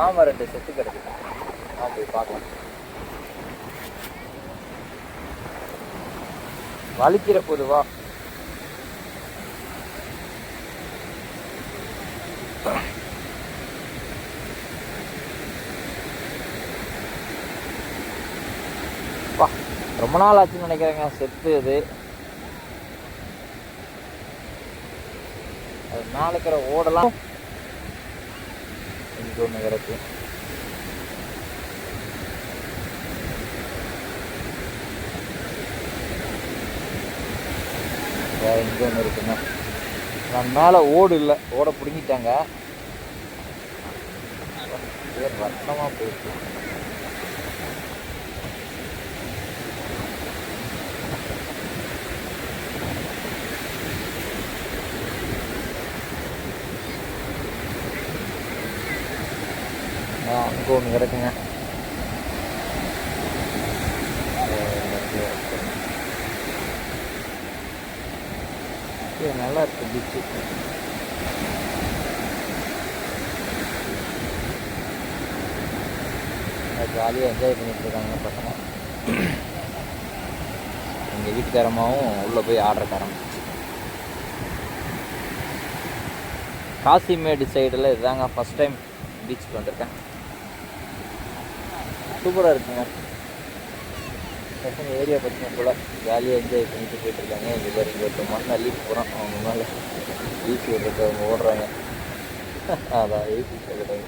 ஆமாம் 2 செட்டு கிடக்குது. போய் பார்க்கலாம். வலிக்கிற பொதுவா ரொம்ப நாள் ஆச்சுன்னு நினைக்கிறேங்க செத்து. இது அது மேலே இருக்கிற ஓடலாம் இங்கே ஒன்று கிடக்கு. இங்கே ஒன்று இருக்குங்க. நான் மேலே ஓடு இல்லை, ஓட பிடுங்கிட்டாங்க. வருத்தமாக போயிடுச்சு. அங்கே ஒன்று கிடக்குங்க. நல்லா இருக்கு பீச்சு. ஜாலியாக என்ஜாய் பண்ணிட்டு இருக்காங்க பசங்க. எங்கள் வீட்டுக்காரமாவும் உள்ளே போய் ஆர்டர் ஆரம்பிச்சிச்சு. காசிமேடு சைடில் இதுதாங்க ஃபஸ்ட் டைம் பீச்சுக்கு வந்திருக்கேன். சூப்பராக இருக்குங்க. பசங்க ஏரியா பசங்க போல் ஜாலியாக என்ஜாய் பண்ணிட்டு போயிட்டுருக்காங்க. இங்கே பாரு, இங்கே ஒருத்தர் மண்ணை அள்ளிட்டு போகிறோம். அவங்க மேலே ஈஸி விடுறது அவங்க ஓடுறாங்க. அதான் ஈஸி சொல்லுறாங்க.